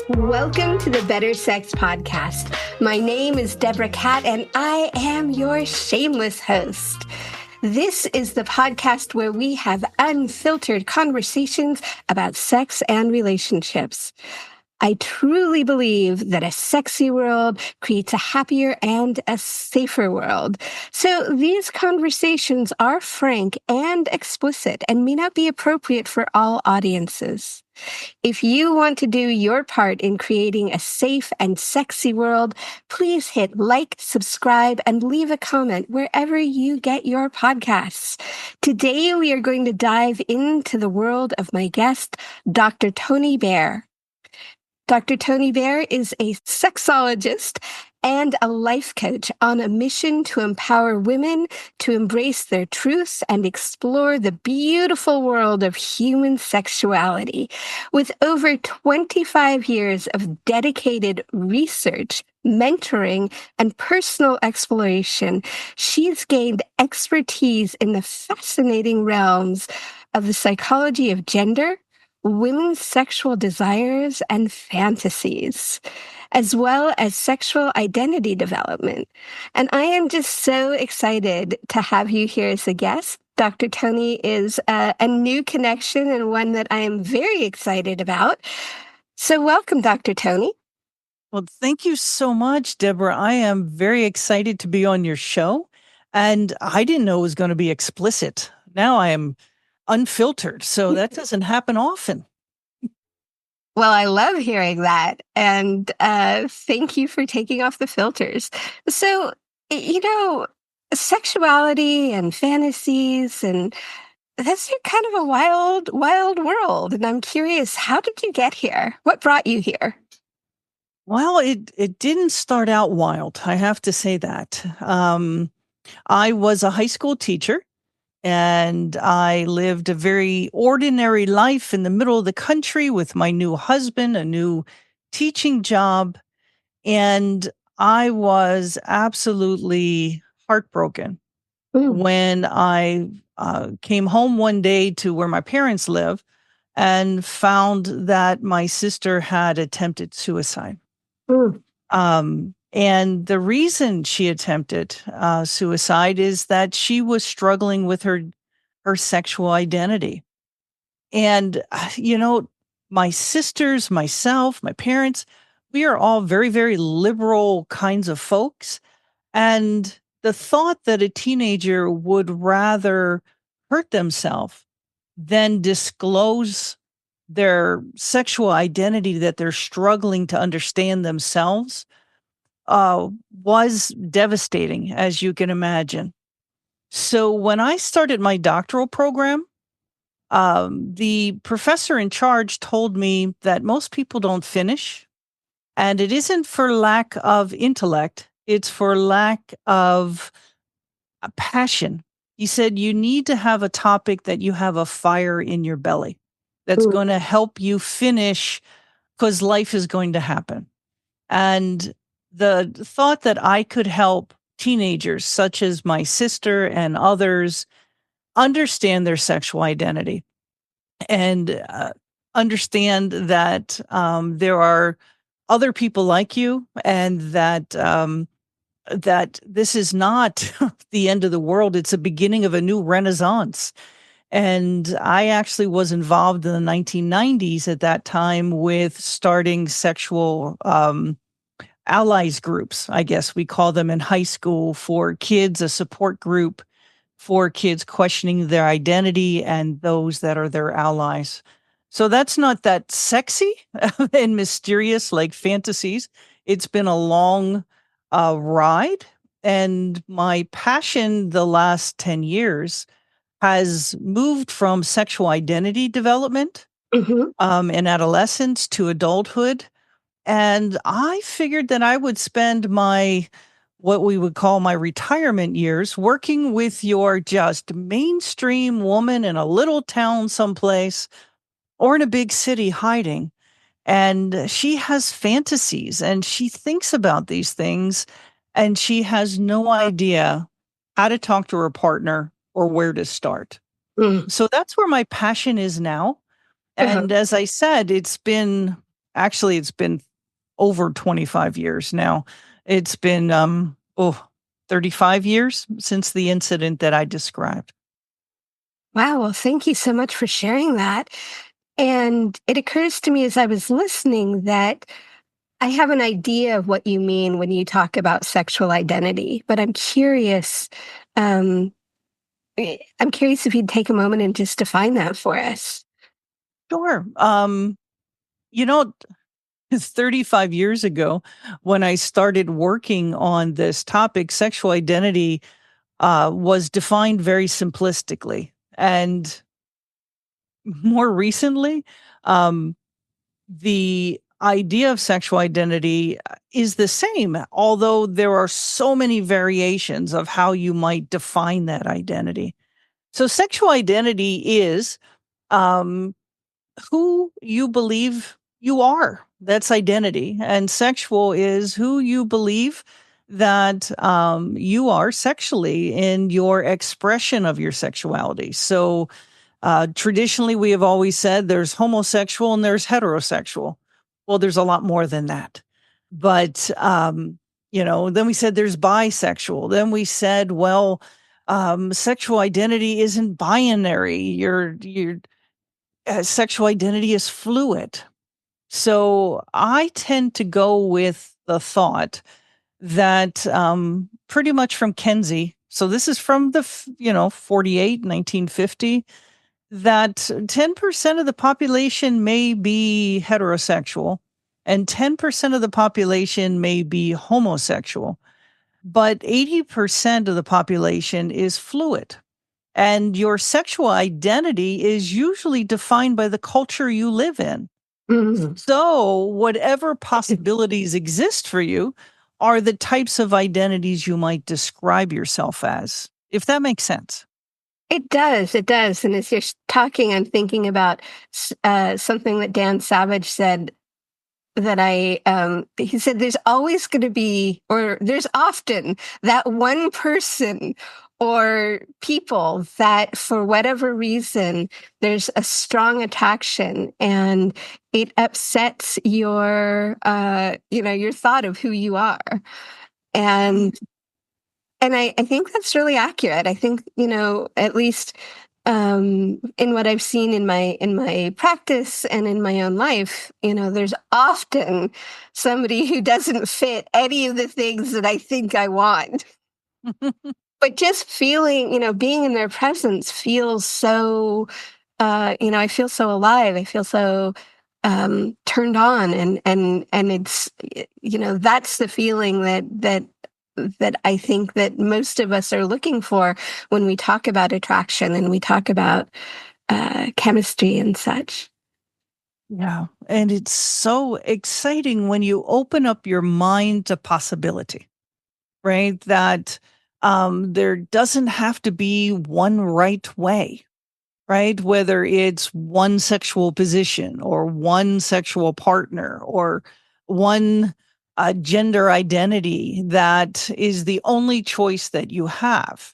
Welcome to the Better Sex Podcast. My name is Deborah Catt, and I am your shameless host. This is the podcast where we have unfiltered conversations about sex and relationships. I truly believe that a sexy world creates a happier and a safer world. So these conversations are frank and explicit and may not be appropriate for all audiences. If you want to do your part in creating a safe and sexy world, please hit like, subscribe, and leave a comment wherever you get your podcasts. Today, we are going to dive into the world of my guest, Dr. Toni Baer. Dr. Toni Baer is a sexologist and a life coach on a mission to empower women to embrace their truths and explore the beautiful world of human sexuality. With over 25 years of dedicated research, mentoring, and personal exploration, she's gained expertise in the fascinating realms of the psychology of gender, women's sexual desires and fantasies, as well as sexual identity development. And I am just so excited to have you here as a guest. Dr. Toni is a new connection and one that I am very excited about. So welcome, Dr. Toni. Well, thank you so much, Deborah. I am very excited to be on your show. And I didn't know it was going to be explicit. Now I am unfiltered. So that doesn't happen often. Well, I love hearing that. And thank you for taking off the filters. So, sexuality and fantasies, and that's kind of a wild, wild world. And I'm curious, how did you get here? What brought you here? Well, it didn't start out wild. I have to say that. I was a high school teacher. And I lived a very ordinary life in the middle of the country with my new husband, a new teaching job. And I was absolutely heartbroken when I came home one day to where my parents live and found that my sister had attempted suicide. And the reason she attempted suicide is that she was struggling with her sexual identity. And, my sisters, myself, my parents, we are all very, very liberal kinds of folks. And the thought that a teenager would rather hurt themselves than disclose their sexual identity that they're struggling to understand themselves was devastating, as you can imagine. So when I started my doctoral program, the professor in charge told me that most people don't finish, and it isn't for lack of intellect, it's for lack of passion. He said, you need to have a topic that you have a fire in your belly that's going to help you finish, because life is going to happen. And the thought that I could help teenagers, such as my sister and others, understand their sexual identity and understand that there are other people like you, and that that this is not the end of the world. It's a beginning of a new renaissance. And I actually was involved in the 1990s at that time with starting sexual allies groups, I guess we call them, in high school for kids, a support group for kids questioning their identity and those that are their allies. So that's not that sexy and mysterious like Fantasies. It's been a long ride. And my passion the last 10 years has moved from sexual identity development in adolescence to adulthood. And I figured that I would spend what we would call my retirement years working with your just mainstream woman in a little town someplace or in a big city hiding. And she has fantasies and she thinks about these things, and she has no idea how to talk to her partner or where to start. So that's where my passion is now. And as I said, it's been Actually, it's been over 25 years now. It's been 35 years since the incident that I described. Wow. Well, thank you so much for sharing that. And it occurs to me as I was listening that I have an idea of what you mean when you talk about sexual identity, but um, I'm curious if you'd take a moment and just define that for us. Sure. You know, 35 years ago, when I started working on this topic, sexual identity was defined very simplistically. And more recently, um, the idea of sexual identity is the same, although there are so many variations of how you might define that identity. So, sexual identity is um, who you believe you are. That's identity. And sexual is who you believe that you are sexually in your expression of your sexuality. So, traditionally, we have always said there's homosexual and there's heterosexual. Well, there's a lot more than that. But, then we said there's bisexual. Then we said, well, sexual identity isn't binary. Your sexual identity is fluid. So I tend to go with the thought that pretty much from Kenzie. So this is from the 48, 1950, that 10% of the population may be heterosexual and 10% of the population may be homosexual, but 80% of the population is fluid. And your sexual identity is usually defined by the culture you live in. Mhm. So, whatever possibilities exist for you are the types of identities you might describe yourself as, if that makes sense. It does. It does. And as you're talking, I'm thinking about something that Dan Savage said that he said there's always going to be, or there's often that one person or people that for whatever reason there's a strong attraction and it upsets your thought of who you are. And I think that's really accurate. I think, at least in what I've seen in my practice and in my own life, there's often somebody who doesn't fit any of the things that I think I want. But just feeling, being in their presence feels so, I feel so alive. I feel so turned on, and it's, that's the feeling that I think that most of us are looking for when we talk about attraction and we talk about chemistry and such. Yeah. And it's so exciting when you open up your mind to possibility, right? That there doesn't have to be one right way, right? Whether it's one sexual position or one sexual partner or one gender identity that is the only choice that you have.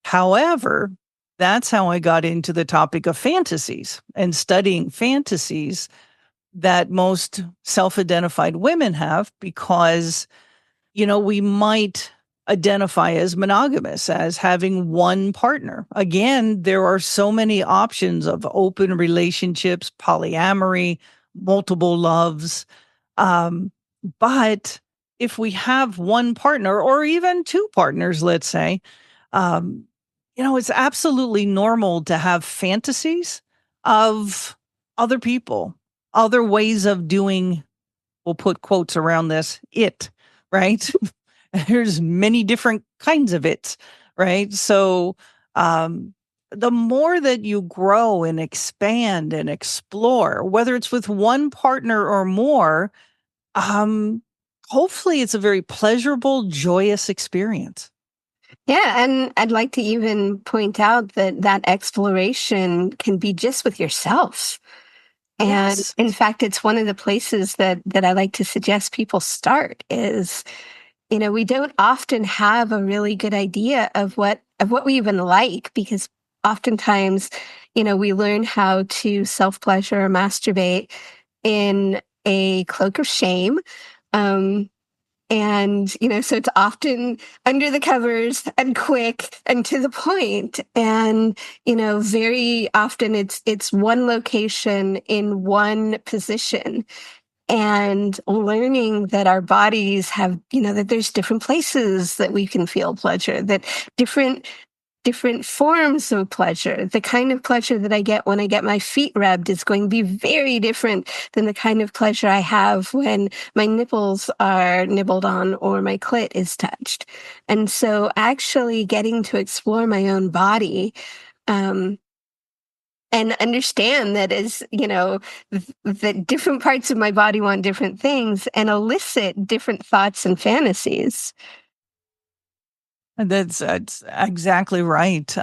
However, that's how I got into the topic of fantasies and studying fantasies that most self identified women have because we might identify as monogamous, as having one partner. Again, there are so many options of open relationships, polyamory, multiple loves. Um, but if we have one partner or even two partners, let's say, um, it's absolutely normal to have fantasies of other people, other ways of doing, we'll put quotes around this, right? There's many different kinds of it, right? So um, the more that you grow and expand and explore, whether it's with one partner or more, um, hopefully it's a very pleasurable, joyous experience. Yeah, and I'd like to even point out that exploration can be just with yourself. And Yes. in fact, it's one of the places that I like to suggest people start is, we don't often have a really good idea of what we even like because oftentimes, we learn how to self-pleasure or masturbate in a cloak of shame. And, so it's often under the covers and quick and to the point. And, very often it's one location in one position. And learning that our bodies have, that there's different places that we can feel pleasure, that different forms of pleasure. The kind of pleasure that I get when I get my feet rubbed is going to be very different than the kind of pleasure I have when my nipples are nibbled on or my clit is touched. And so actually getting to explore my own body, and understand that that different parts of my body want different things and elicit different thoughts and fantasies. That's exactly right.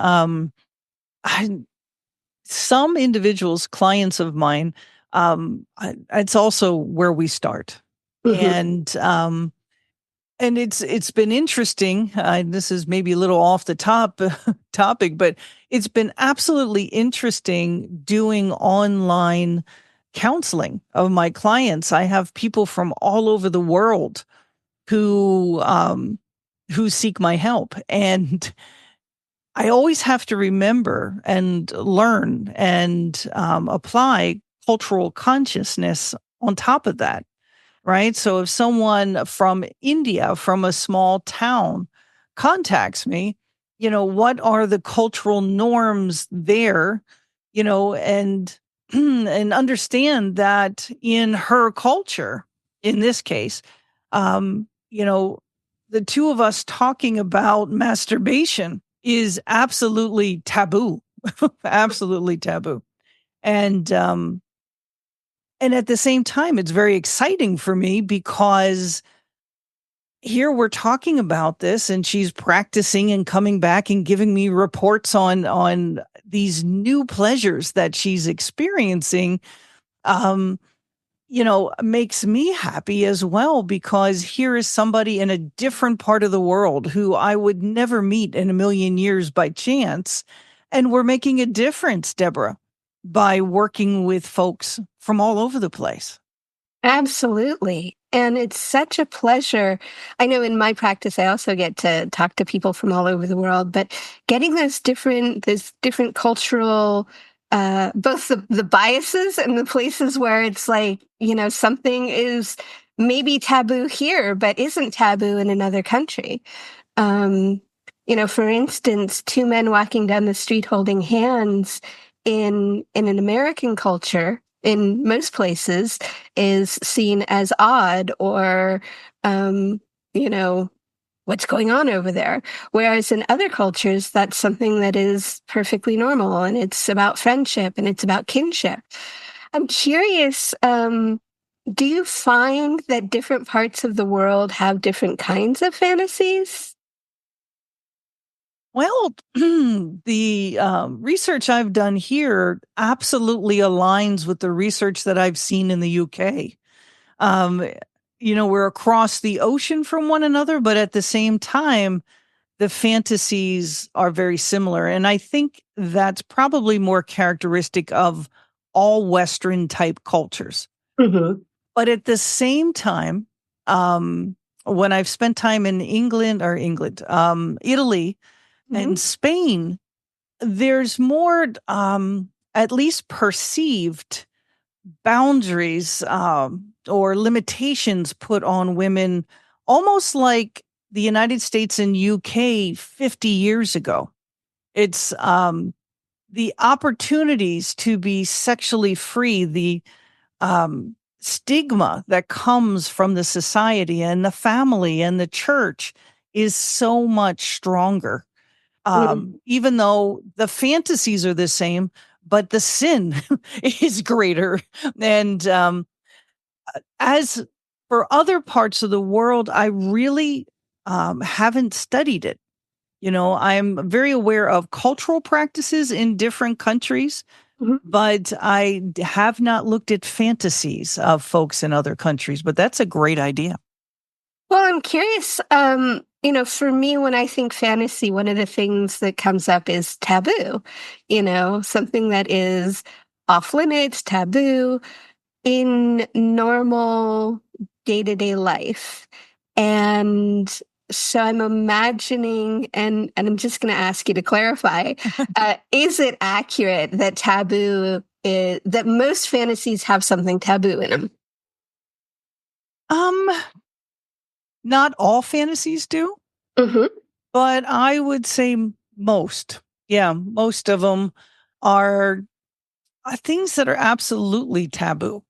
Some individuals, clients of mine, it's also where we start, Mm-hmm. and it's been interesting. This is maybe a little off the topic, but it's been absolutely interesting doing online counseling of my clients. I have people from all over the world who seek my help, and I always have to remember and learn and apply cultural consciousness on top of that, right? So if someone from India, from a small town, contacts me, what are the cultural norms there, and and understand that in her culture, in this case, the two of us talking about masturbation is absolutely taboo, absolutely taboo. And at the same time, it's very exciting for me because here we're talking about this and she's practicing and coming back and giving me reports on these new pleasures that she's experiencing. Makes me happy as well, because here is somebody in a different part of the world who I would never meet in a million years by chance. And we're making a difference, Deborah, by working with folks from all over the place. Absolutely. And it's such a pleasure. I know in my practice, I also get to talk to people from all over the world, but getting those different cultural, both the biases and the places where it's like, something is maybe taboo here, but isn't taboo in another country. Um, for instance, two men walking down the street holding hands in an American culture, in most places, is seen as odd or, you know, what's going on over there. Whereas in other cultures, that's something that is perfectly normal, and it's about friendship and it's about kinship. I'm curious, do you find that different parts of the world have different kinds of fantasies? Well, the research I've done here absolutely aligns with the research that I've seen in the UK. Um, we're across the ocean from one another, but at the same time, the fantasies are very similar. And I think that's probably more characteristic of all Western type cultures. Mm-hmm. But at the same time, when I've spent time in Italy Mm-hmm. and Spain, there's more, at least perceived boundaries, or limitations put on women, almost like the United States and UK 50 years ago. It's the opportunities to be sexually free, the stigma that comes from the society and the family and the church is so much stronger. Even though the fantasies are the same, but the sin is greater. And as for other parts of the world, I really haven't studied it. I'm very aware of cultural practices in different countries, Mm-hmm. but I have not looked at fantasies of folks in other countries. But that's a great idea. Well, I'm curious, for me, when I think fantasy, one of the things that comes up is taboo, something that is off limits, taboo. in normal day-to-day life. And so I'm imagining, and I'm just going to ask you to clarify, is it accurate that that most fantasies have something taboo in them? Um, Not all fantasies do, Mm-hmm. but I would say most. Yeah, most of them are things that are absolutely taboo.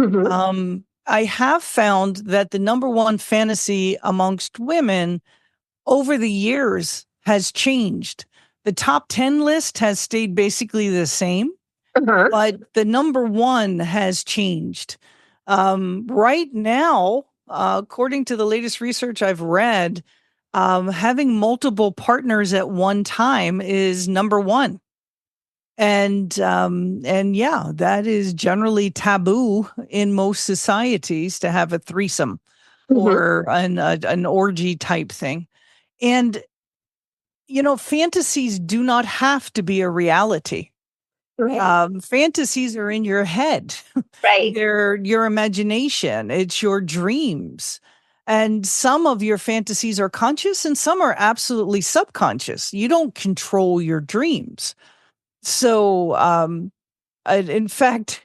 Mm-hmm. I have found that the number one fantasy amongst women over the years has changed. The top 10 list has stayed basically the same, Uh-huh. but the number one has changed. Right now, according to the latest research I've read, having multiple partners at one time is number one. And yeah, that is generally taboo in most societies to have a threesome Mm-hmm. or an orgy type thing. And fantasies do not have to be a reality. Right. Fantasies are in your head. Right. They're your imagination. It's your dreams. And some of your fantasies are conscious and some are absolutely subconscious. You don't control your dreams. So, in fact,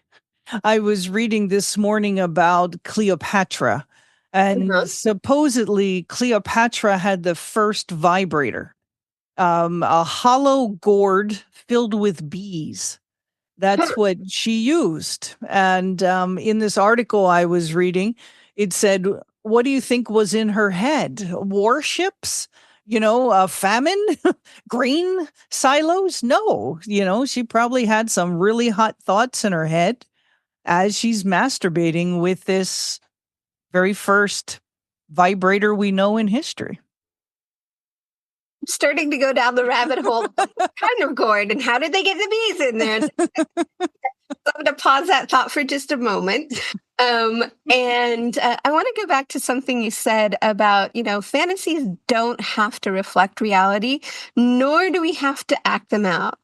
I was reading this morning about Cleopatra, and Uh-huh. supposedly Cleopatra had the first vibrator, a hollow gourd filled with bees. That's what she used. And in this article I was reading, it said, what do you think was in her head? Warships? Famine? Grain silos? No. She probably had some really hot thoughts in her head as she's masturbating with this very first vibrator we know in history. Starting to go down the rabbit hole. What kind of gourd, and how did they get the bees in there? So I'm going to pause that thought for just a moment. And I want to go back to something you said about, fantasies don't have to reflect reality, nor do we have to act them out.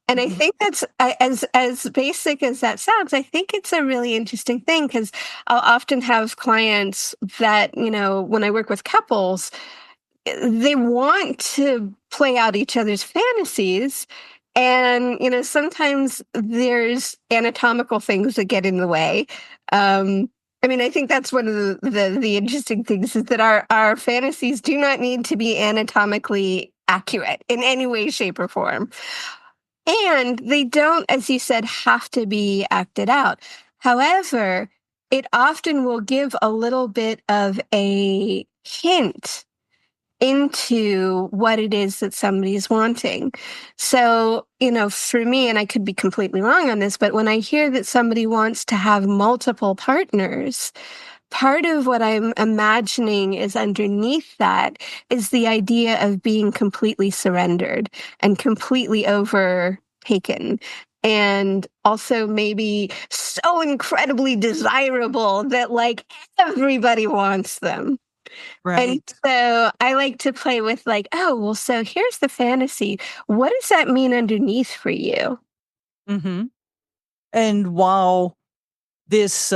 And I think that's as basic as that sounds. I think it's a really interesting thing because I'll often have clients that, when I work with couples, they want to play out each other's fantasies. And, sometimes there's anatomical things that get in the way. I think that's one of the interesting things is that our fantasies do not need to be anatomically accurate in any way, shape, or form. And they don't, as you said, have to be acted out. However, it often will give a little bit of a hint into what it is that somebody's wanting. So, for me, and I could be completely wrong on this, but when I hear that somebody wants to have multiple partners, part of what I'm imagining is underneath that is the idea of being completely surrendered and completely overtaken. And also maybe so incredibly desirable that everybody wants them. And Right. so I like to play with oh, well, so here's the fantasy. What does that mean underneath for you? Hmm. And while this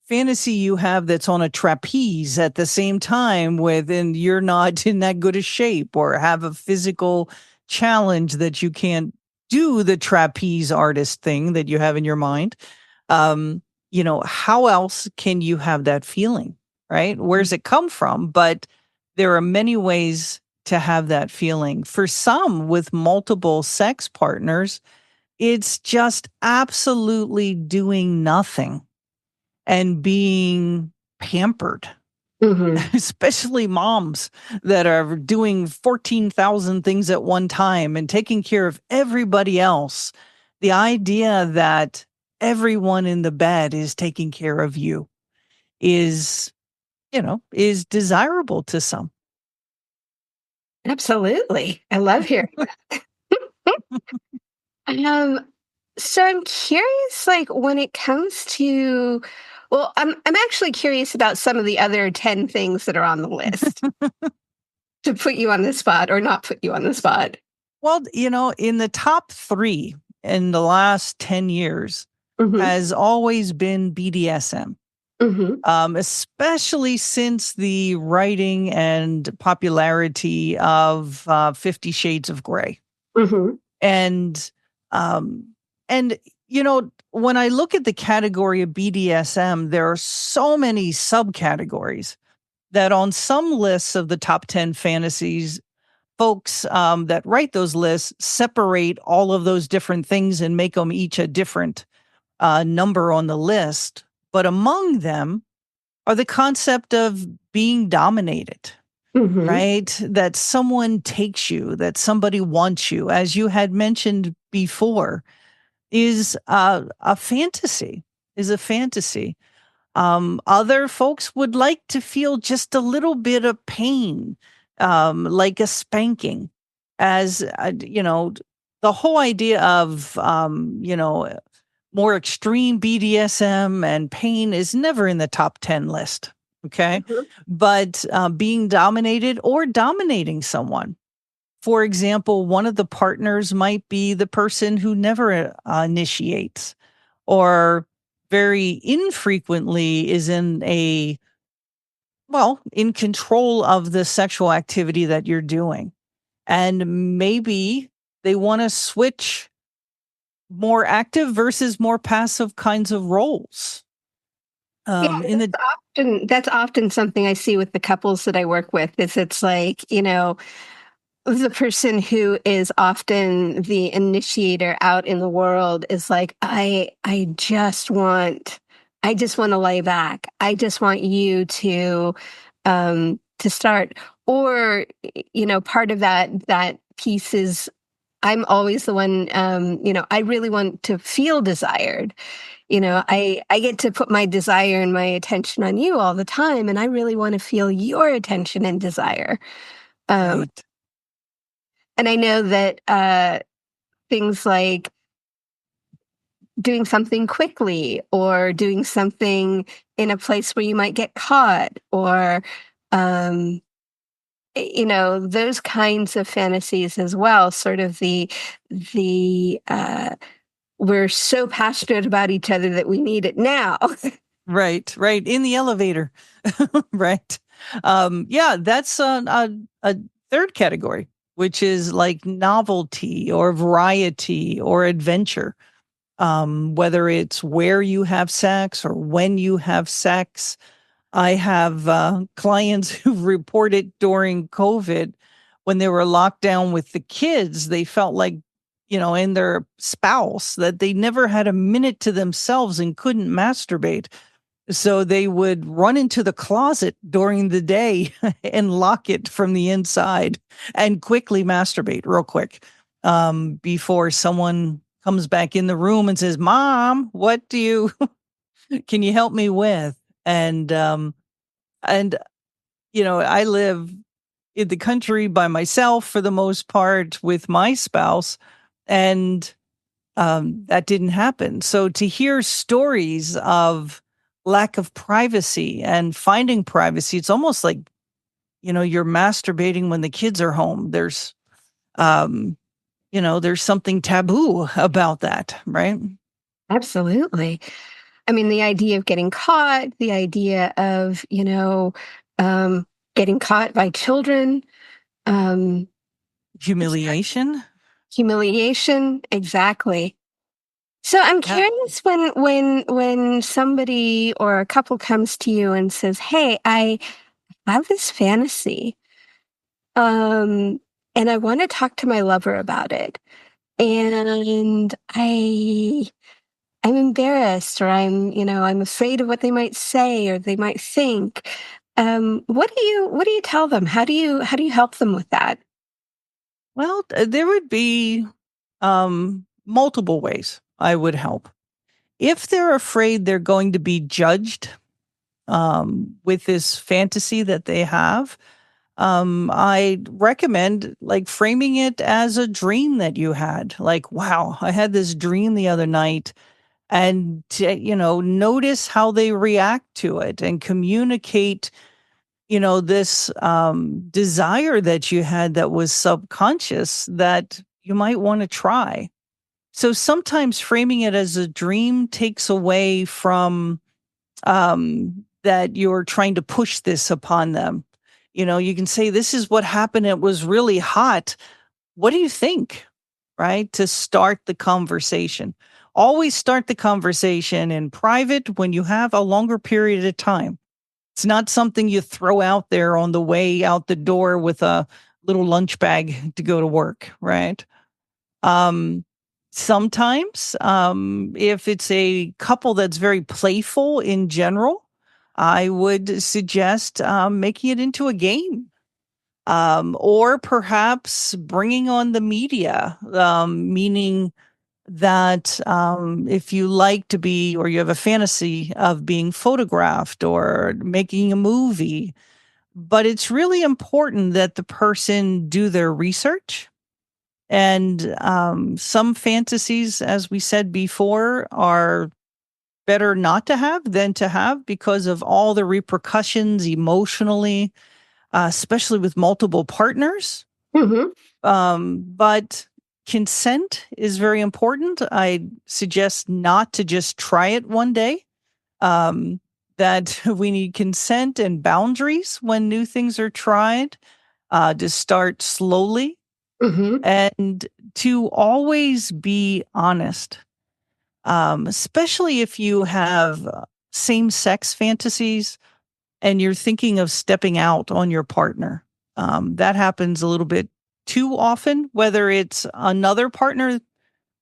fantasy you have that's on a trapeze at the same time with, and you're not in that good a shape or have a physical challenge that you can't do the trapeze artist thing that you have in your mind, how else can you have that feeling, right? Where's it come from? But there are many ways to have that feeling. For some with multiple sex partners, it's just absolutely doing nothing and being pampered, Mhm. especially moms that are doing 14,000 things at one time and taking care of everybody else. The idea that everyone in the bed is taking care of you is, is desirable to some. Absolutely. I love hearing that. Um, so I'm curious, when it comes to, well, I'm actually curious about some of the other 10 things that are on the list to put you on the spot or not put you on the spot. Well, in the top three in the last 10 years, Mm-hmm. has always been BDSM. Mm-hmm. Especially since the writing and popularity of 50 Shades of Grey. Mm-hmm. And, um, and, when I look at the category of BDSM, there are so many subcategories that on some lists of the top 10 fantasies, folks that write those lists separate all of those different things and make them each a different number on the list. But among them are the concept of being dominated, Mm-hmm. right? That someone takes you, that somebody wants you, as you had mentioned before, is a fantasy, is a fantasy. Other folks would like to feel just a little bit of pain, like a spanking, as the whole idea of more extreme BDSM and pain is never in the top 10 list. Okay. Mm-hmm. But being dominated or dominating someone. For example, one of the partners might be the person who never initiates or very infrequently is in control of the sexual activity that you're doing. And maybe they want to switch more active versus more passive kinds of roles. Yeah, In the that's often something I see with the couples that I work with. Is it's like, the person who is often the initiator out in the world is like, I just want to lay back. I just want you to start. Or, part of that piece is I'm always the one, I really want to feel desired. I get to put my desire and my attention on you all the time, and I really want to feel your attention and desire. Um, right, and I know that things like doing something quickly or doing something in a place where you might get caught or, um, those kinds of fantasies as well, sort of the we're so passionate about each other that we need it now. right. In the elevator, right. Yeah, that's a third category, which is like novelty or variety or adventure. Whether it's where you have sex or when you have sex. I have clients who reported during COVID when they were locked down with the kids, they felt like, and their spouse, that they never had a minute to themselves and couldn't masturbate. So they would run into the closet during the day and lock it from the inside and quickly masturbate real quick before someone comes back in the room and says, "Mom, what can you help me with?" And I live in the country by myself for the most part with my spouse, and that didn't happen. So to hear stories of lack of privacy and finding privacy, it's almost like, you're masturbating when the kids are home. Um, there's something taboo about that, right? Absolutely. I mean, the idea of getting caught, the idea of, um, getting caught by children, um, Humiliation. humiliation, exactly. So I'm Yeah. curious when somebody or a couple comes to you and says, "Hey, I have this fantasy, um, and I want to talk to my lover about it, and I'm embarrassed, or I'm afraid of what they might say or they might think." What do you tell them? How do you help them with that? Well, there would be multiple ways I would help. If they're afraid they're going to be judged with this fantasy that they have, I recommend like framing it as a dream that you had. Like, wow, I had this dream the other night, and notice how they react to it and communicate. This desire that you had that was subconscious that you might want to try. So sometimes framing it as a dream takes away from that you're trying to push this upon them. You can say, this is what happened. It was really hot. What do you think? Right? To start the conversation. Always start the conversation in private when you have a longer period of time. It's not something you throw out there on the way out the door with a little lunch bag to go to work, right? Um, Sometimes, if it's a couple that's very playful in general, I would suggest making it into a game. Or perhaps bringing on the media, meaning that if you like to be, or you have a fantasy of being photographed or making a movie, but it's really important that the person do their research. And some fantasies, as we said before, are better not to have than to have because of all the repercussions emotionally, especially with multiple partners. Mm-hmm. But consent is very important. I suggest not to just try it one day. That we need consent and boundaries when new things are tried, to start slowly Mm-hmm. and to always be honest, especially if you have same sex fantasies and you're thinking of stepping out on your partner. That happens a little bit too often, whether it's another partner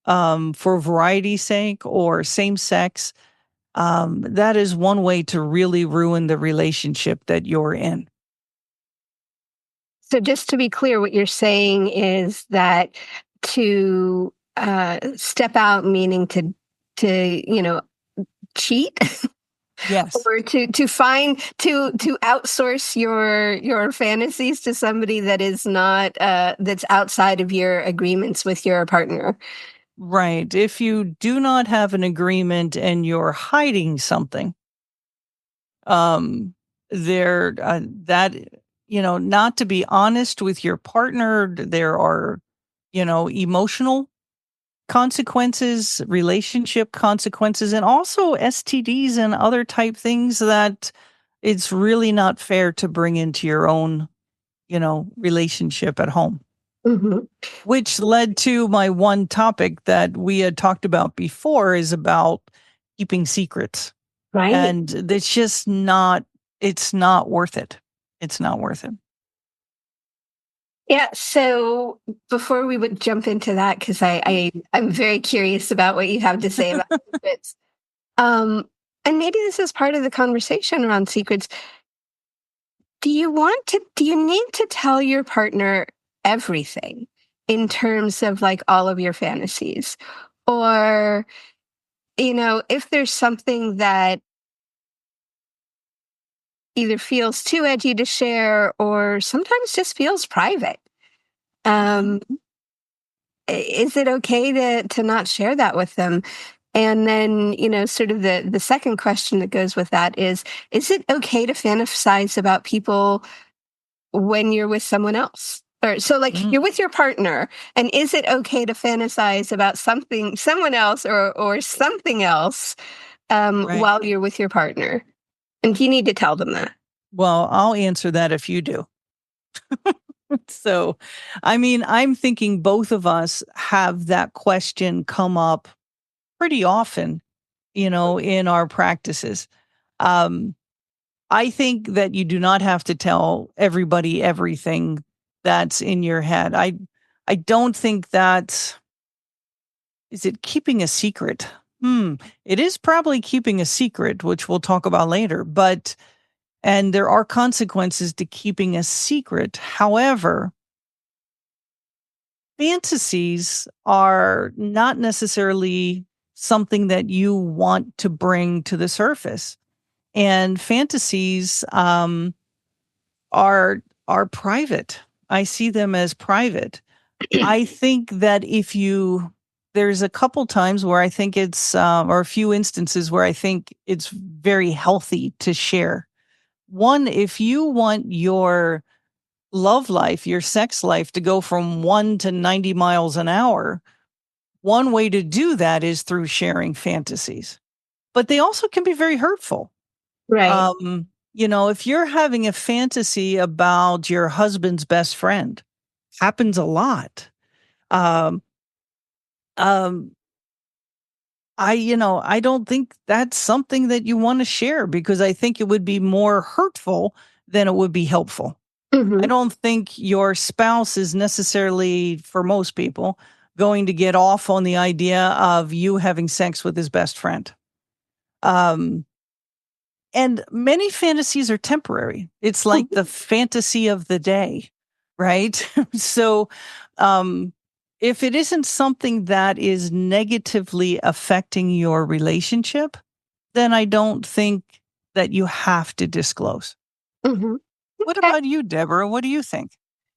for variety's sake or same sex. That is one way to really ruin the relationship that you're in. So just to be clear, what you're saying is that to step out, meaning to cheat, Yes. or to outsource your fantasies to somebody that is not that's outside of your agreements with your partner. Right. If you do not have an agreement and you're hiding something, um, there that not to be honest with your partner, there are emotional consequences, relationship consequences, and also STDs and other type things that it's really not fair to bring into your own relationship at home. Mm-hmm. Which led to my one topic that we had talked about before, is about keeping secrets. Right. And it's just not, it's not worth it. It's not worth it. Yeah. So before we would jump into that, because I'm very curious about what you have to say about secrets. Um, and maybe this is part of the conversation around secrets. Do you need to tell your partner everything in terms of like all of your fantasies? Or, if there's something that either feels too edgy to share or sometimes just feels private, um, is it okay to not share that with them? And then, sort of the second question that goes with that is it okay to fantasize about people when you're with someone else? Or so like Mm, you're with your partner, and is it okay to fantasize about someone else or something else right. while you're with your partner? And you need to tell them that. Well, I'll answer that if you do. So, I mean, I'm thinking both of us have that question come up pretty often, in our practices. Um, I think that you do not have to tell everybody everything that's in your head. I don't think that is it keeping a secret. It is probably keeping a secret, which we'll talk about later, and there are consequences to keeping a secret. However, fantasies are not necessarily something that you want to bring to the surface. And fantasies are private. I see them as private. I think that there's a couple times where I think it's, or a few instances where I think it's very healthy to share. One, if you want your love life, your sex life to go from 1 to 90 miles an hour, one way to do that is through sharing fantasies, but they also can be very hurtful. Right. If you're having a fantasy about your husband's best friend, happens a lot. Um, um, I don't think that's something that you want to share because I think it would be more hurtful than it would be helpful. I Hmm. don't think your spouse is necessarily, for most people, going to get off on the idea of you having sex with his best friend. Um, and many fantasies are temporary. It's like the fantasy of the day, right? So, um, if it isn't something that is negatively affecting your relationship, then I don't think that you have to disclose. Hmm. What Okay. about you, Deborah? What do you think?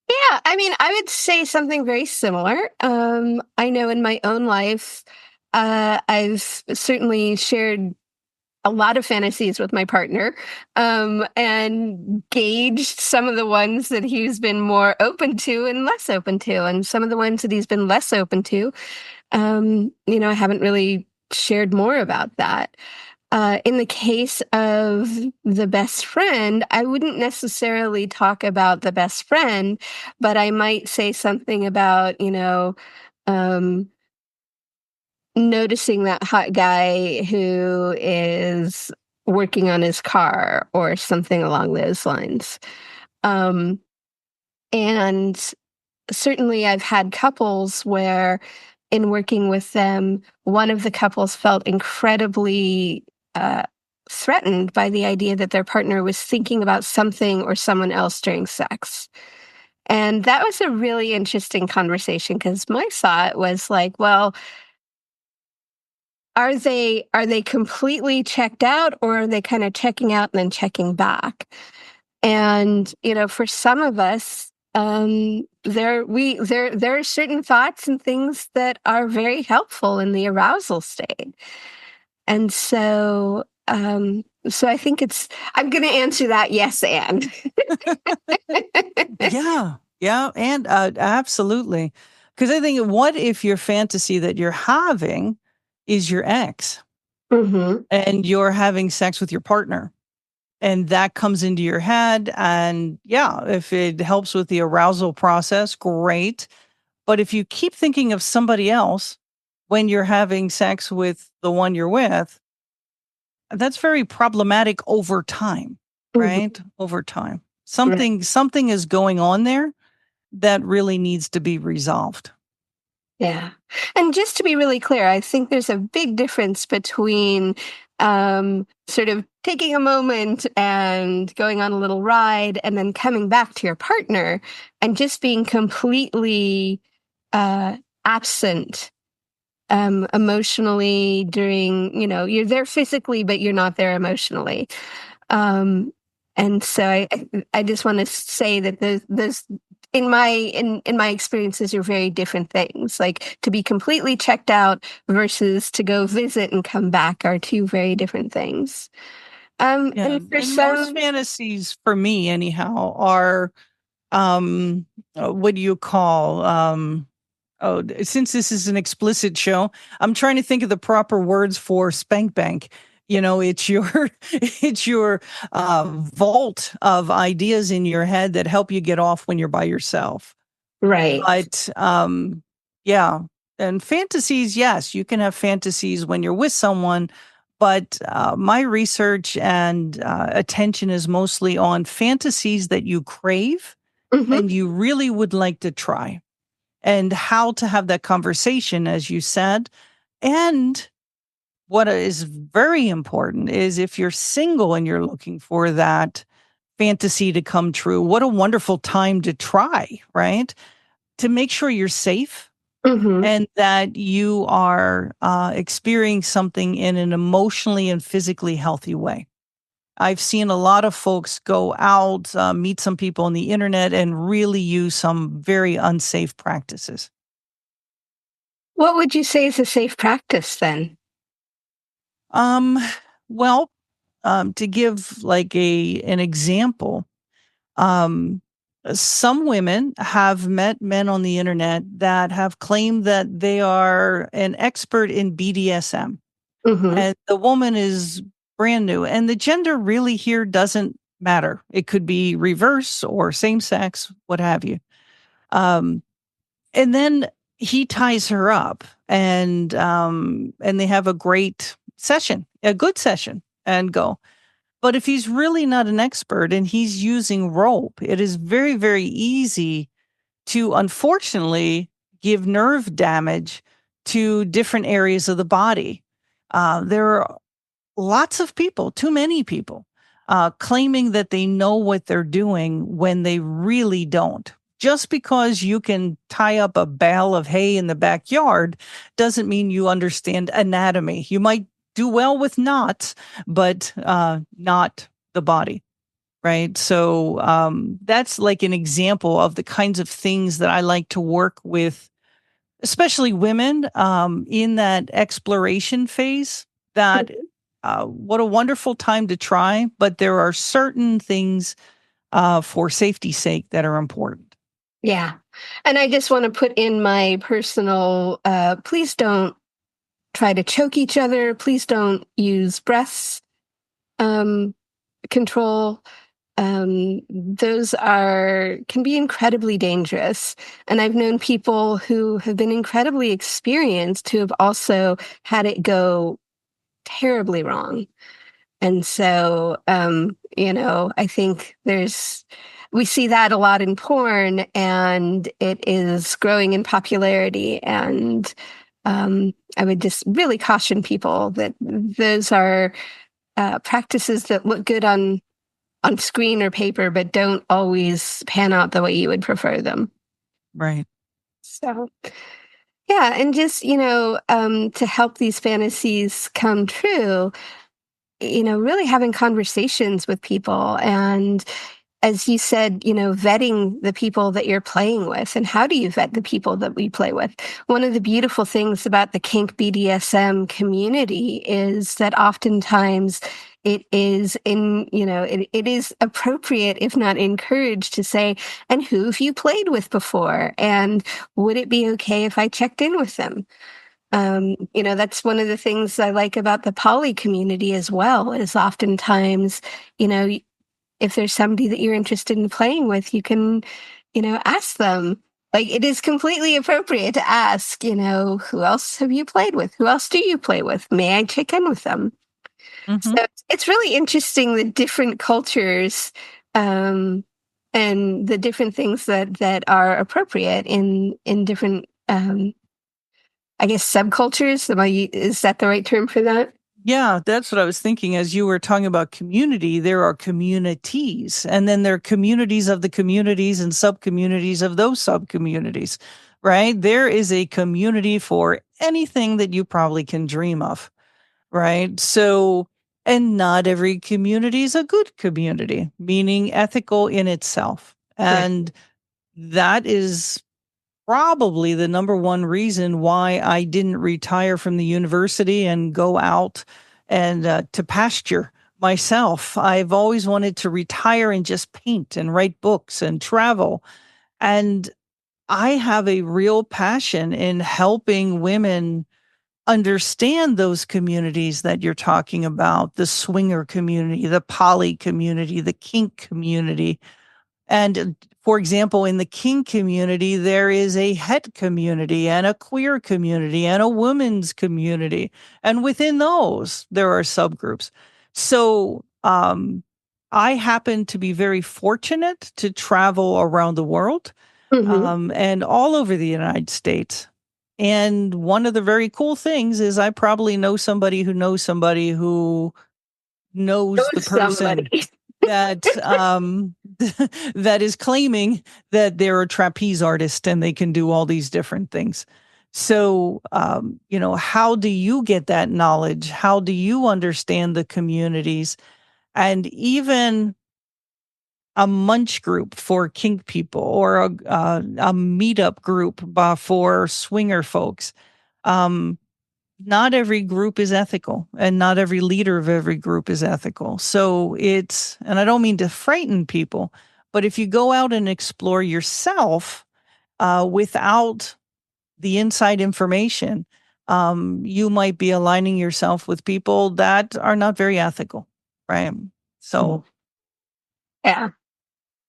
Yeah, I mean, I would say something very similar. I know in my own life, I've certainly shared a lot of fantasies with my partner, and gauged some of the ones that he's been more open to and less open to, and some of the ones that he's been less open to. I haven't really shared more about that. In the case of the best friend, I wouldn't necessarily talk about the best friend, but I might say something about, um, noticing that hot guy who is working on his car or something along those lines. Um, and certainly I've had couples where, in working with them, one of the couples felt incredibly uh, threatened by the idea that their partner was thinking about something or someone else during sex. And that was a really interesting conversation because my thought was like, well, are they completely checked out, or are they kind of checking out and then checking back? And, for some of us, there are certain thoughts and things that are very helpful in the arousal state. And so I think I'm going to answer that yes and. Yeah, yeah, and absolutely. Because I think, what if your fantasy that you're having is your ex Hmm. and you're having sex with your partner? And that comes into your head. And yeah, if it helps with the arousal process, great. But if you keep thinking of somebody else when you're having sex with the one you're with, that's very problematic over time, Hmm. right? Over time. Right. Something is going on there that really needs to be resolved. Yeah. And just to be really clear, I think there's a big difference between sort of taking a moment and going on a little ride and then coming back to your partner and just being completely uh, absent emotionally during, you're there physically, but you're not there emotionally. Um, and so I just want to say that those in my experiences are very different things. Like, to be completely checked out versus to go visit and come back are two very different things. Yeah. And for And most some, fantasies for me anyhow are um what do you call since this is an explicit show, I'm trying to think of the proper words for spank bank. It's your it's your vault of ideas in your head that help you get off when you're by yourself. right. But yeah, and fantasies, yes, you can have fantasies when you're with someone, but my research and attention is mostly on fantasies that you crave Hmm. and you really would like to try, and how to have that conversation, as you said. And what is very important is, if you're single and you're looking for that fantasy to come true, what a wonderful time to try, right? To make sure you're safe Hmm. and that you are experiencing something in an emotionally and physically healthy way. I've seen a lot of folks go out, meet some people on the internet, and really use some very unsafe practices. What would you say is a safe practice then? Um, well, to give like an example, um, Some women have met men on the internet that have claimed that they are an expert in BDSM, Mm-hmm. and the woman is brand new. And the gender really here doesn't matter. It could be reverse or same sex, what have you. Um, and then he ties her up, and they have a great session, a good session, and go. But if he's really not an expert and he's using rope, it is very, very easy to unfortunately give nerve damage to different areas of the body. There are lots of people, too many people, claiming that they know what they're doing when they really don't. Just because you can tie up a bale of hay in the backyard doesn't mean you understand anatomy. You might do well with knots, but not the body. Right. So that's like an example of the kinds of things that I like to work with, especially women in that exploration phase. That what a wonderful time to try, but there are certain things for safety's sake that are important. Yeah. And I just want to put in my personal please don't try to choke each other. Please don't use breath control. Those can be incredibly dangerous. And I've known people who have been incredibly experienced who have also had it go terribly wrong. And so, I think we see that a lot in porn, and it is growing in popularity. And I would just really caution people that those are practices that look good on screen or paper, but don't always pan out the way you would prefer them. Right. So, yeah, and just, to help these fantasies come true, really having conversations with people. And as you said, vetting the people that you're playing with. And how do you vet the people that we play with? One of the beautiful things about the kink BDSM community is that oftentimes it is it is appropriate, if not encouraged, to say, and who have you played with before? And would it be okay if I checked in with them? That's one of the things I like about the poly community as well, is oftentimes, if there's somebody that you're interested in playing with, you can, ask them. Like, it is completely appropriate to ask, who else have you played with? Who else do you play with? May I check in with them? Mm-hmm. So it's really interesting the different cultures, and the different things that are appropriate in different, I guess, subcultures. Is that the right term for that? Yeah, that's what I was thinking. As you were talking about community, there are communities, and then there are communities of the communities and sub-communities of those sub-communities, right? There is a community for anything that you probably can dream of, right? So, and not every community is a good community, meaning ethical in itself. Right. And that is probably the number one reason why I didn't retire from the university and go out and to pasture myself. I've always wanted to retire and just paint and write books and travel. And I have a real passion in helping women understand those communities that you're talking about, the swinger community, the poly community, the kink community. And for example, in the kink community, there is a het community and a queer community and a women's community. And within those, there are subgroups. So I happen to be very fortunate to travel around the world, Mm-hmm. and all over the United States. And one of the very cool things is I probably know somebody who knows somebody who knows the person Somebody. that that is claiming that they're a trapeze artist and they can do all these different things. So how do you get that knowledge? How do you understand the communities? And even a munch group for kink people, or a meetup group for swinger folks. um, Not every group is ethical, and not every leader of every group is ethical. So and I don't mean to frighten people, But if you go out and explore yourself without the inside information, you might be aligning yourself with people that are not very ethical, right? So, Yeah.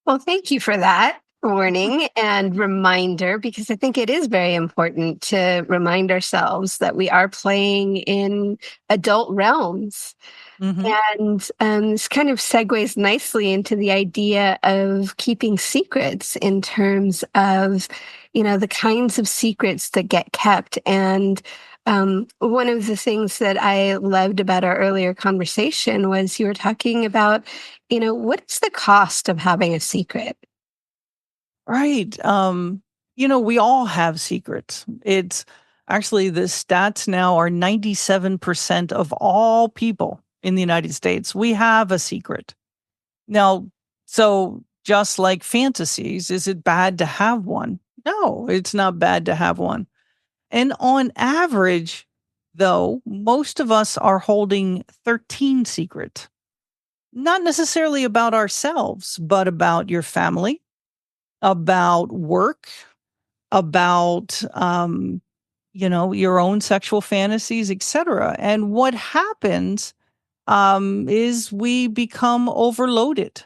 Well, thank you for that warning and reminder, because I think it is very important to remind ourselves that we are playing in adult realms. mhm. And this kind of segues nicely into the idea of keeping secrets in terms of, the kinds of secrets that get kept. And one of the things that I loved about our earlier conversation was you were talking about, what is the cost of having a secret? Right. We all have secrets. It's actually the stats now are 97% of all people in the United States. We have a secret. Now, so just like fantasies, is it bad to have one? No, it's not bad to have one. And on average, though, most of us are holding 13 secrets, not necessarily about ourselves, but about your family, about work, about your own sexual fantasies, etc. And what happens is we become overloaded,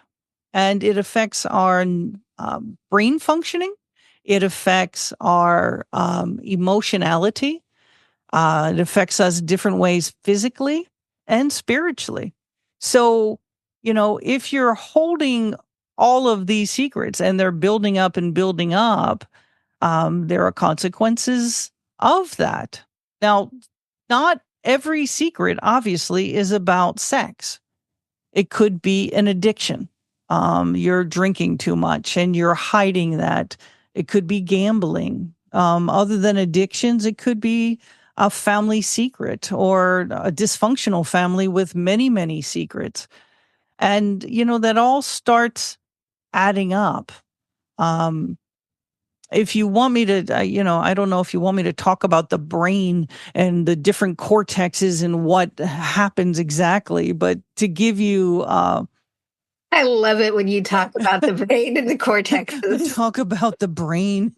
and it affects our brain functioning. It affects our emotionality. It affects us different ways physically and spiritually. So, if you're holding all of these secrets and they're building up, there are consequences of that. Now, not every secret, obviously, is about sex. It could be an addiction. You're drinking too much and you're hiding that. It could be gambling. Other than addictions, it could be a family secret or a dysfunctional family with many, many secrets. And, that all starts adding up. Um, if you want me to, I don't know if you want me to talk about the brain and the different cortexes and what happens exactly, but to give you I love it when you talk about the brain and the to cortexes. talk about the brain.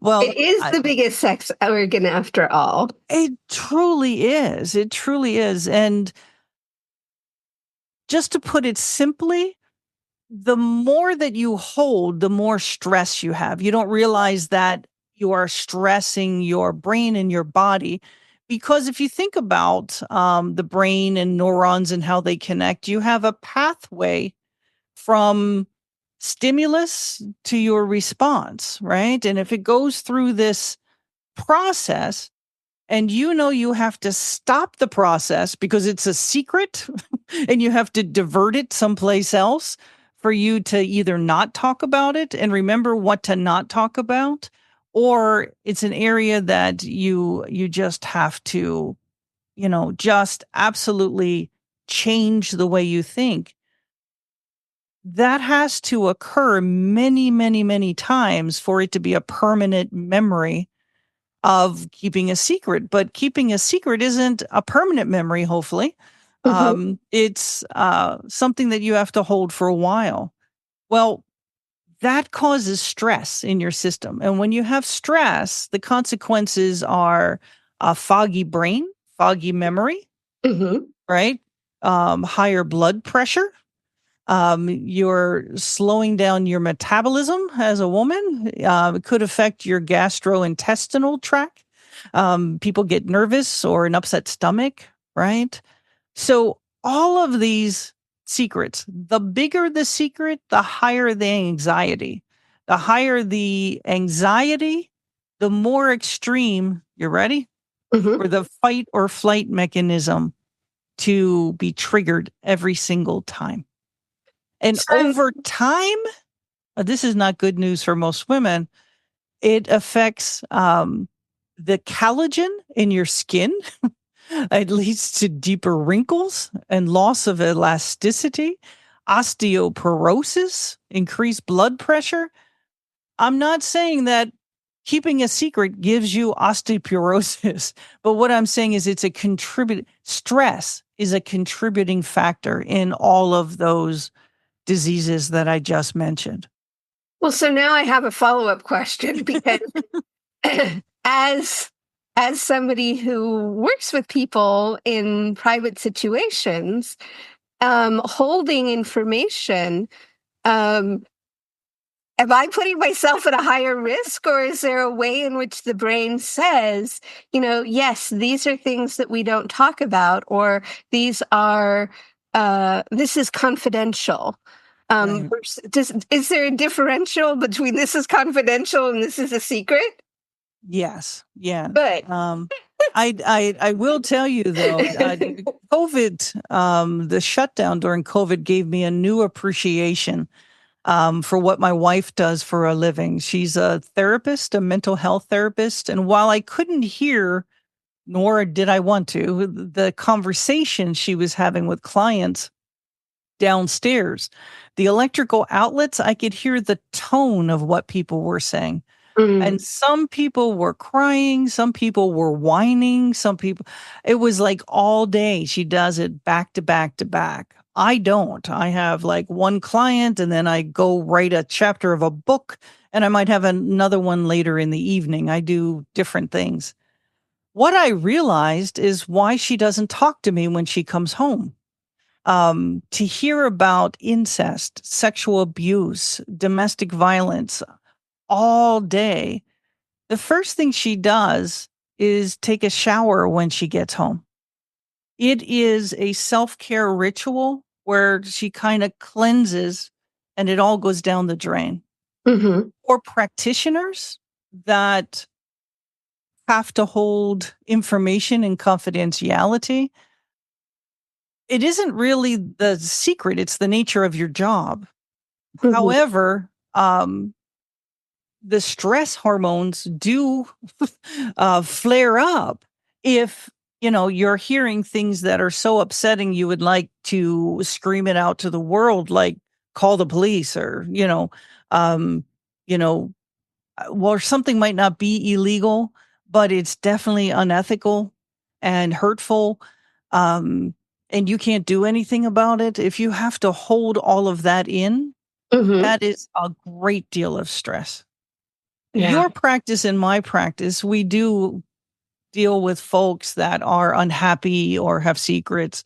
Well, It is the biggest sex organ after all. it truly is. It truly is. And just to put it simply, the more that you hold, the more stress you have. You don't realize that you are stressing your brain and your body. Because if you think about the brain and neurons and how they connect, you have a pathway from stimulus to your response, right? And if it goes through this process, and you have to stop the process because it's a secret and you have to divert it someplace else for you to either not talk about it and remember what to not talk about, or it's an area that you just have to just absolutely change the way you think. That has to occur many, many, many times for it to be a permanent memory of keeping a secret. But keeping a secret isn't a permanent memory, hopefully. Mhm. It's something that you have to hold for a while. Well, that causes stress in your system. And when you have stress, the consequences are a foggy brain, foggy memory, Mhm. right? Higher blood pressure. You're slowing down your metabolism as a woman. It could affect your gastrointestinal tract. People get nervous or an upset stomach, right? So, all of these secrets, the bigger the secret, the higher the anxiety. The higher the anxiety, the more extreme, you ready? Mhm. For the fight or flight mechanism to be triggered every single time. And So over time, this is not good news for most women. It affects the collagen in your skin. It leads to deeper wrinkles and loss of elasticity, osteoporosis, increased blood pressure. I'm not saying that keeping a secret gives you osteoporosis, but what I'm saying is it's a stress is a contributing factor in all of those diseases that I just mentioned. Well, so now I have a follow-up question because as as somebody who works with people in private situations, holding information, um, am I putting myself at a higher risk, or is there a way in which the brain says, yes, these are things that we don't talk about, or these are, this is confidential? Right. Is there a differential between this is confidential and this is a secret? Yes. Yeah. Good. I will tell you though, COVID, the shutdown during COVID gave me a new appreciation for what my wife does for a living. She's a therapist, a mental health therapist. And while I couldn't hear, nor did I want to, the conversation she was having with clients downstairs, the electrical outlets, I could hear the tone of what people were saying. And Mm, some people were crying, some people were whining, some people, it was like all day. She does it back to back to back. I don't. I have like one client and then I go write a chapter of a book and I might have another one later in the evening. I do different things. What I realized is why she doesn't talk to me when she comes home. To hear about incest, sexual abuse, domestic violence all day, the first thing she does is take a shower when she gets home. It is a self-care ritual where she kind of cleanses and it all goes down the drain. mhm, For practitioners that have to hold information in confidentiality, it isn't really the secret, it's the nature of your job. mhm, However, the stress hormones do flare up if you're hearing things that are so upsetting you would like to scream it out to the world, like call the police, or um you know well, something might not be illegal, but it's definitely unethical and hurtful, um and you can't do anything about it. If you have to hold all of that in, mhm. that is a great deal of stress. Yeah. Your practice and my practice, we do deal with folks that are unhappy or have secrets,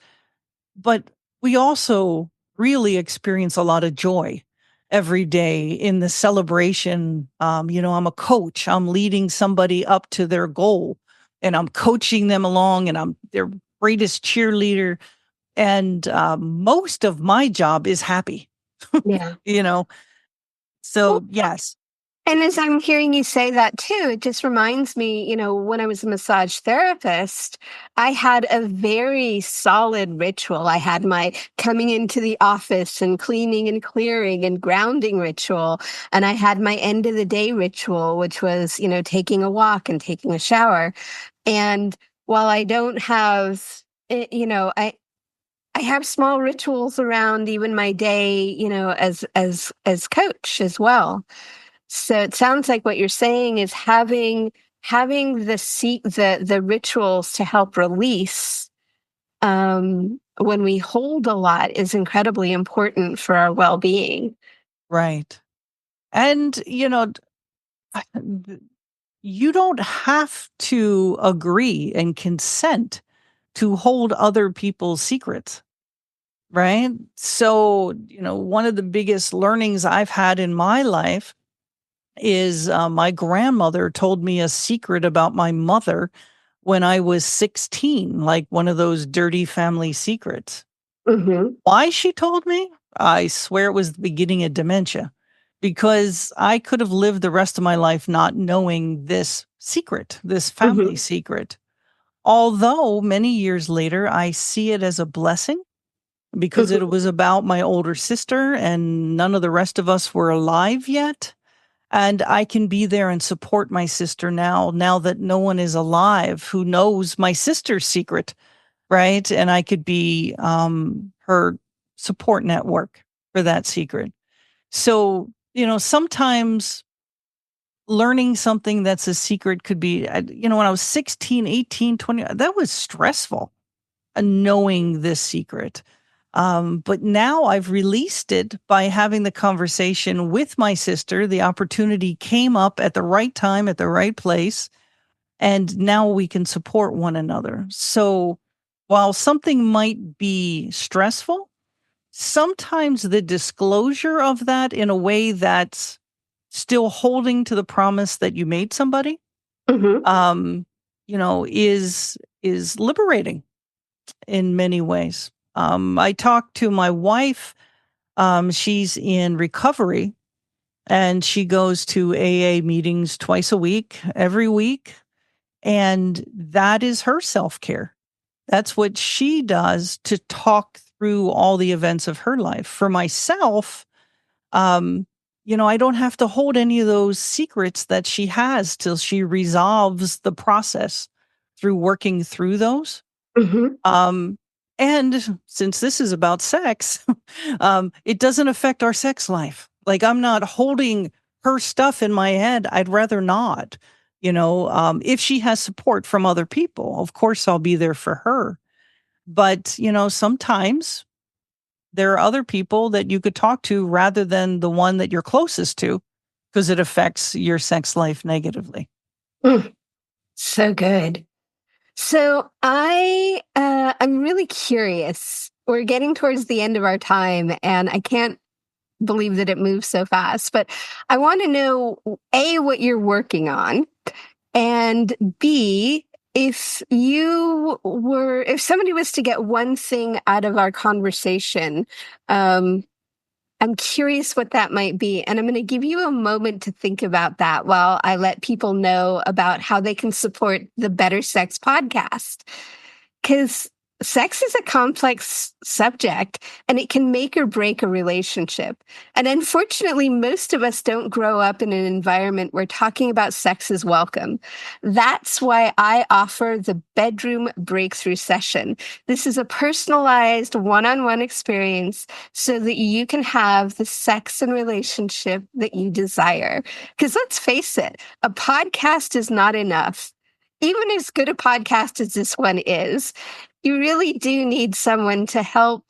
but we also really experience a lot of joy every day in the celebration. I'm a coach. I'm leading somebody up to their goal and I'm coaching them along and I'm their greatest cheerleader. And most of my job is happy, Yeah. you know? Well, So yes. and as I'm hearing you say that too, it just reminds me, when I was a massage therapist, I had a very solid ritual. I had my coming into the office and cleaning and clearing and grounding ritual. And I had my end of the day ritual, which was, taking a walk and taking a shower. And while I don't have, I have small rituals around even my day, as coach as well. So it sounds like what you're saying is having the rituals to help release, when we hold a lot, is incredibly important for our well-being. Right. And, you don't have to agree and consent to hold other people's secrets, right? So, one of the biggest learnings I've had in my life is my grandmother told me a secret about my mother when I was 16, like one of those dirty family secrets. Mhm, Why she told me? I swear it was the beginning of dementia, because I could have lived the rest of my life not knowing this secret, this family mhm, secret. Although many years later, I see it as a blessing because mhm, it was about my older sister and none of the rest of us were alive yet. And I can be there and support my sister now that no one is alive who knows my sister's secret, right? And I could be her support network for that secret. So, sometimes learning something that's a secret could be, when I was 16, 18, 20, that was stressful, knowing this secret. But now I've released it by having the conversation with my sister. The opportunity came up at the right time, at the right place. And now we can support one another. So while something might be stressful, sometimes the disclosure of that in a way that's still holding to the promise that you made somebody, Mm-hmm. is liberating in many ways. I talked to my wife. She's in recovery and she goes to AA meetings twice a week, every week. And that is her self care. That's what she does to talk through all the events of her life. For myself, I don't have to hold any of those secrets that she has till she resolves the process through working through those. Mm-hmm. And since this is about sex, it doesn't affect our sex life. Like I'm not holding her stuff in my head. I'd rather not. If she has support from other people, of course I'll be there for her. But, sometimes there are other people that you could talk to rather than the one that you're closest to because it affects your sex life negatively. Mm, so good. So I'm really curious. We're getting towards the end of our time, and I can't believe that it moves so fast. But I want to know A, what you're working on, and B, if somebody was to get one thing out of our conversation, um, I'm curious what that might be. And I'm going to give you a moment to think about that while I let people know about how they can support the Better Sex podcast. Because sex is a complex subject and it can make or break a relationship. And unfortunately, most of us don't grow up in an environment where talking about sex is welcome. That's why I offer the Bedroom Breakthrough Session. This is a personalized one-on-one experience so that you can have the sex and relationship that you desire. Because let's face it, a podcast is not enough. Even as good a podcast as this one is, you really do need someone to help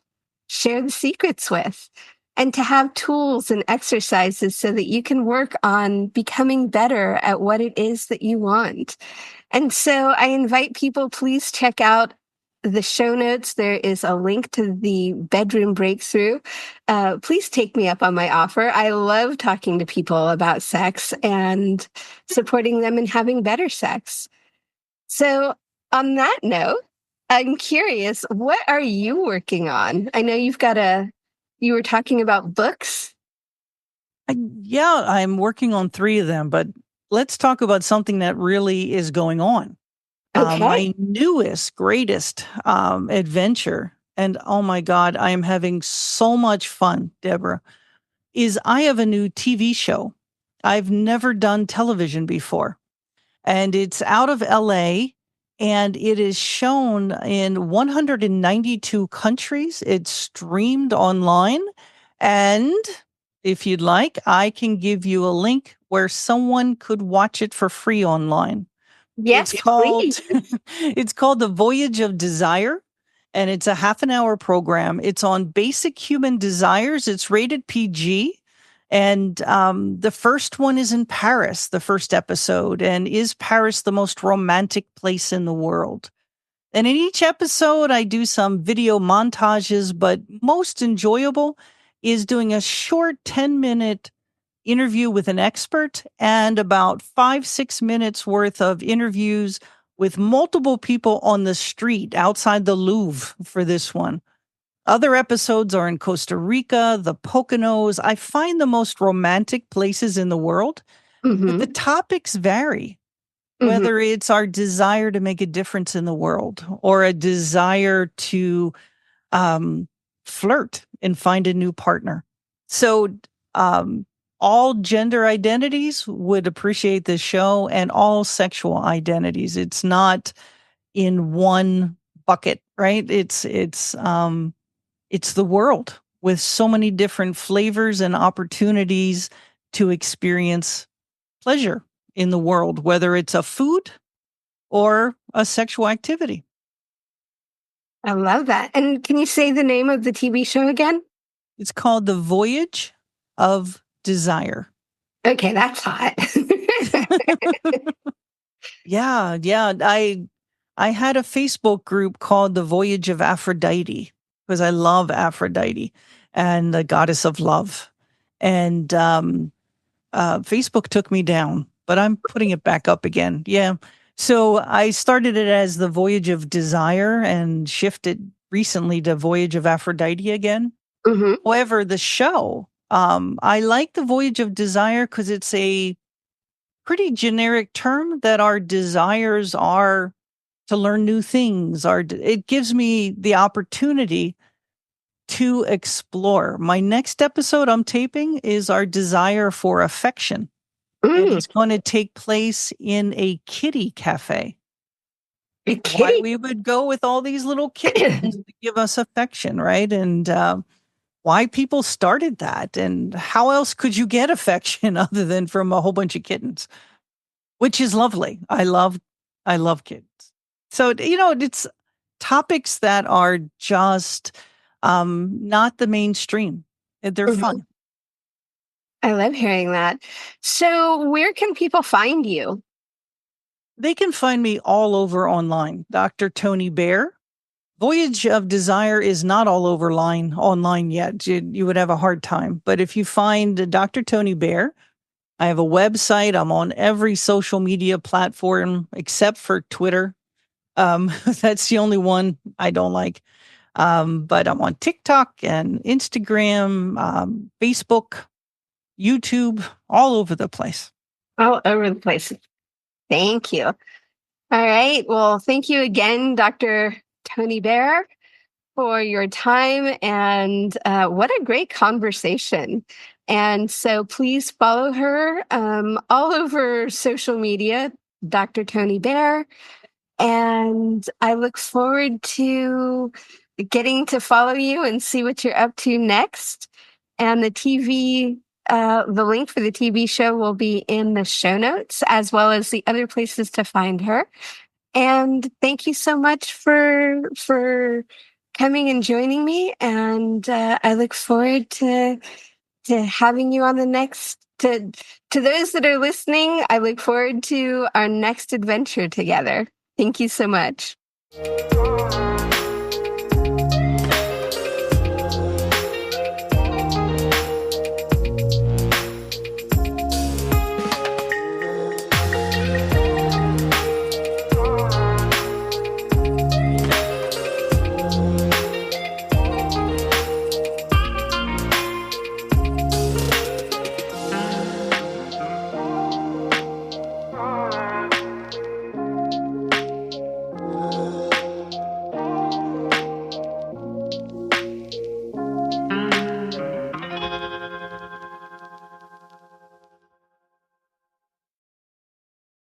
share the secrets with and to have tools and exercises so that you can work on becoming better at what it is that you want. And so I invite people, please check out the show notes. There is a link to the Bedroom Breakthrough. Please take me up on my offer. I love talking to people about sex and supporting them in having better sex. So, on that note, I'm curious, what are you working on? I know you were talking about books. Yeah, I'm working on 3 of them, but let's talk about something that really is going on. Okay. My newest, greatest adventure, and oh my God, I am having so much fun, Deborah, is I have a new TV show. I've never done television before. And it's out of LA and it is shown in 192 countries. It's streamed online. And if you'd like, I can give you a link where someone could watch it for free online. It's Yes, called please. it's called The Voyage of Desire, and it's a half an hour program. It's on basic human desires. It's rated PG. And the first one is in Paris, the first episode. And is Paris the most romantic place in the world? And in each episode, I do some video montages, but most enjoyable is doing a short 10-minute interview with an expert and about 5-6 minutes worth of interviews with multiple people on the street outside the Louvre for this one. Other episodes are in Costa Rica, the Poconos. I find the most romantic places in the world, but the Mm-hmm. topics vary, Mm-hmm. whether it's our desire to make a difference in the world or a desire to um, flirt and find a new partner. So, um, all gender identities would appreciate this show and all sexual identities. It's not in one bucket, right? It's the world with so many different flavors and opportunities to experience pleasure in the world, whether it's a food or a sexual activity. I love that. And can you say the name of the TV show again? It's called The Voyage of Desire. Okay, that's hot. Yeah, yeah. I had a Facebook group called The Voyage of Aphrodite because I love Aphrodite and the goddess of love. And Facebook took me down, but I'm putting it back up again. Yeah. So I started it as The Voyage of Desire and shifted recently to Voyage of Aphrodite again. Hmm. However, the show, I like The Voyage of Desire because it's a pretty generic term that our desires are to learn new things. It gives me the opportunity to explore. My next episode I'm taping is our desire for affection. And Mm, it's going to take place in a kitty cafe. a Why kitty. we would go with all these little kittens to give us affection, right? And why people started that, and how else could you get affection other than from a whole bunch of kittens, which is lovely. I love kittens. So it's topics that are just not the mainstream. They're Mhm. fun. I love hearing that. So, where can people find you? They can find me all over online. Dr. Toni Baer. Voyage of Desire is not all over online yet. You would have a hard time. But if you find Dr. Toni Baer, I have a website. I'm on every social media platform except for Twitter. That's the only one I don't like. But I'm on TikTok and Instagram, Facebook, YouTube, all over the place. All over the place. Thank you. All right. Well, thank you again, Dr. Toni Baer, for your time. And what a great conversation. And so please follow her all over social media, Dr. Toni Baer. And I look forward to getting to follow you and see what you're up to next. And the link for the TV show will be in the show notes, as well as the other places to find her. And thank you so much for coming and joining me. And I look forward to having you on the next. To those that are listening, I look forward to our next adventure together. Thank you so much.